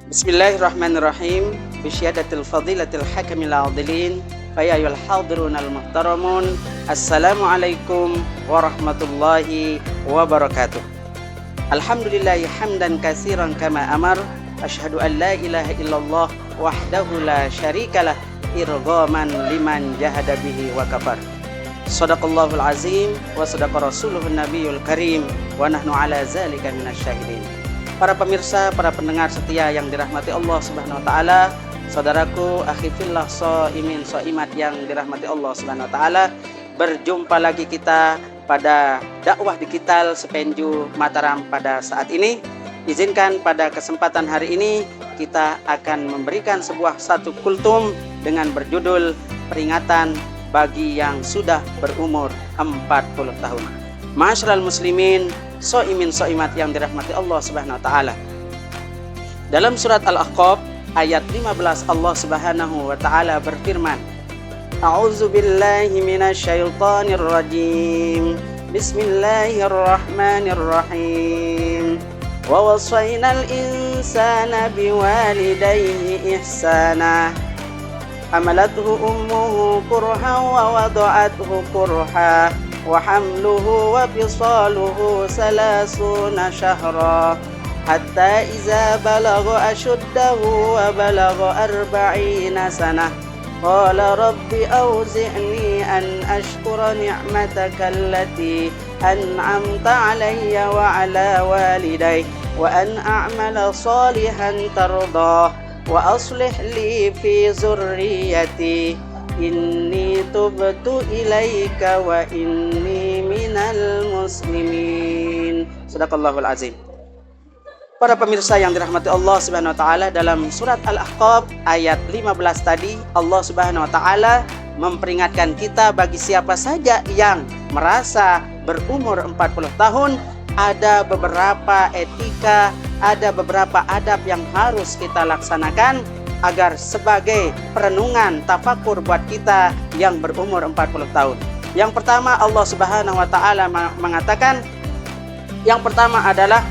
Bismillahirrahmanirrahim. Bisyadatil fadilatil hakimil adilin. Fayayul hadirunal muhtaramun. Assalamualaikum warahmatullahi wabarakatuh. Alhamdulillahi hamdan katsiran kama amar. Asyhadu an la ilaha illallah wahdahu la syarikalah irghaman liman jahada bihi wa kafar. Shadaqallahul azim wa sadaqa rasuluhun nabiyul karim wa nahnu ala zalika minasyahidin. Para pemirsa, para pendengar setia yang dirahmati Allah Subhanahu wa taala, saudaraku, akhi fillah, shaimin shaimat yang dirahmati Allah Subhanahu wa taala, berjumpa lagi kita pada dakwah digital Sepenju Mataram pada saat ini. Izinkan pada kesempatan hari ini kita akan memberikan satu kultum dengan berjudul peringatan bagi yang sudah berumur 40 tahun. Ma'asyiral muslimin, shaimin shaimat yang dirahmati Allah Subhanahu wa taala. Dalam surat Al-Ahqaf ayat 15 Allah Subhanahu wa taala berfirman, A'udzu billahi minasyaitonir rajim. Bismillahirrahmanirrahim. Wa wasainal insana biwalidayhi ihsana. Hamalathu ummuhu kurhan wa wada'athu kurha. Wa hamluhu wa fisaluhu 30 syahra hatta iza balagha ashuddahu wa balagha 40 sanah qala rabbi awzi'ni an ashkura ni'mataka allati an'amta 'alayya wa 'ala walidayya wa an a'mala salihan tardah wa aslih li fi zurriyyati inni tubtu ilaika wa inni minal muslimin. Shadaqallahul azim. Para pemirsa yang dirahmati Allah Subhanahu wa taala, dalam surat Al-Ahqaf ayat 15 tadi Allah Subhanahu wa taala memperingatkan kita bagi siapa saja yang merasa berumur 40 tahun, ada beberapa etika, ada beberapa adab yang harus kita laksanakan agar sebagai perenungan tafakur buat kita yang berumur 40 tahun. Yang pertama, Allah Subhanahu wa taala mengatakan, yang pertama adalah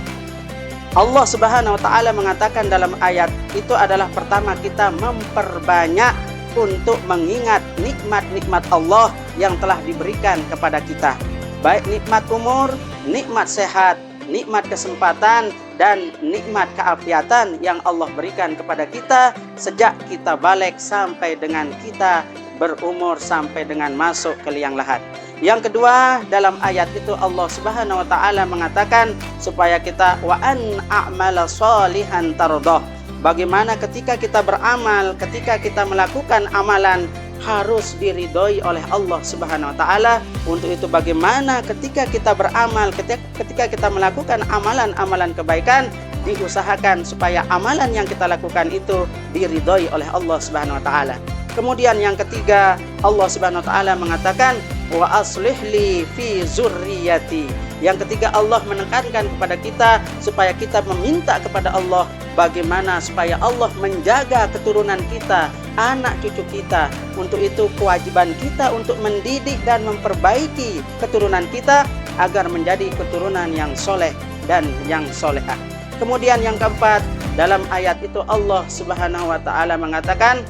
Allah Subhanahu wa taala mengatakan dalam ayat itu adalah pertama kita memperbanyak untuk mengingat nikmat-nikmat Allah yang telah diberikan kepada kita. Baik nikmat umur, nikmat sehat, nikmat kesempatan, dan nikmat keafiatan yang Allah berikan kepada kita sejak kita balik sampai dengan kita berumur sampai dengan masuk ke liang lahat. Yang kedua, dalam ayat itu Allah Subhanahu wa taala mengatakan supaya kita wa an a'mala shalihan tardah. Bagaimana ketika kita beramal, ketika kita melakukan amalan harus diridhoi oleh Allah Subhanahu wa taala. Untuk itu bagaimana ketika kita beramal, ketika kita melakukan amalan-amalan kebaikan, diusahakan supaya amalan yang kita lakukan itu diridhoi oleh Allah Subhanahu wa taala. Kemudian yang ketiga, Allah Subhanahu wa taala mengatakan wa aslih li fi zurriyyati. Yang ketiga, Allah menekankan kepada kita supaya kita meminta kepada Allah bagaimana supaya Allah menjaga keturunan kita, anak cucu kita. Untuk itu kewajiban kita untuk mendidik dan memperbaiki keturunan kita agar menjadi keturunan yang soleh dan yang solehah. Kemudian yang keempat, dalam ayat itu Allah Subhanahu wa taala mengatakan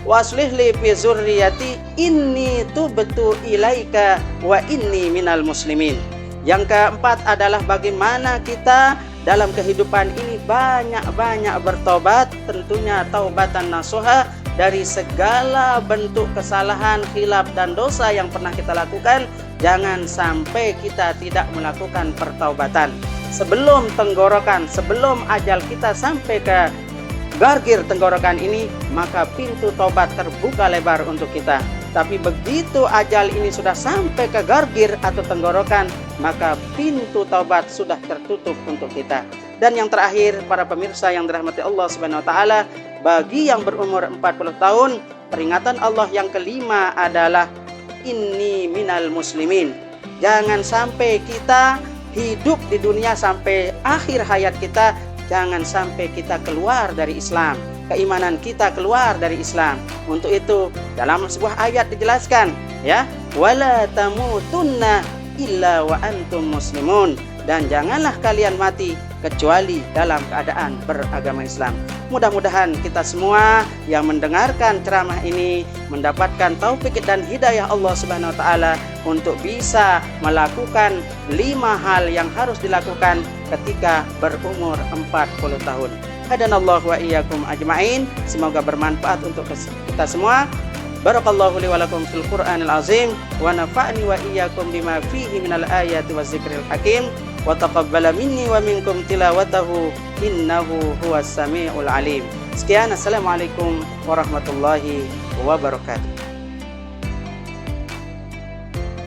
waslih li fi zurriyyati inni tubtu ilaika wa inni minal muslimin. Yang keempat adalah bagaimana kita dalam kehidupan ini banyak-banyak bertobat, tentunya taubatan nasuha dari segala bentuk kesalahan, khilaf dan dosa yang pernah kita lakukan. Jangan sampai kita tidak melakukan pertaubatan. Sebelum tenggorokan, sebelum ajal kita sampai ke gargir tenggorokan ini, maka pintu taubat terbuka lebar untuk kita. Tapi begitu ajal ini sudah sampai ke gargir atau tenggorokan, maka pintu taubat sudah tertutup untuk kita. Dan yang terakhir, para pemirsa yang dirahmati Allah Subhanahu wa taala, bagi yang berumur 40 tahun, peringatan Allah yang kelima adalah inni minal muslimin. Jangan sampai kita hidup di dunia sampai akhir hayat kita, jangan sampai kita keluar dari Islam, keimanan kita keluar dari Islam. Untuk itu dalam sebuah ayat dijelaskan, ya, wala tamutunna illa wa antum muslimun, dan janganlah kalian mati kecuali dalam keadaan beragama Islam. Mudah-mudahan kita semua yang mendengarkan ceramah ini mendapatkan taufik dan hidayah Allah Subhanahu wa taala untuk bisa melakukan 5 hal yang harus dilakukan ketika berumur 40 tahun. Hadanallahu wa iyyakum ajma'in. Semoga bermanfaat untuk kita semua. Barakallahu li wa lakum fil Qur'anil azim wa nafa'ni wa iyyakum bima fihi minal ayati waz zikril hakim wa taqabbala minni wa minkum tilawatahu innahu huwas samiul alim. Sekian, assalamualaikum warahmatullahi wabarakatuh.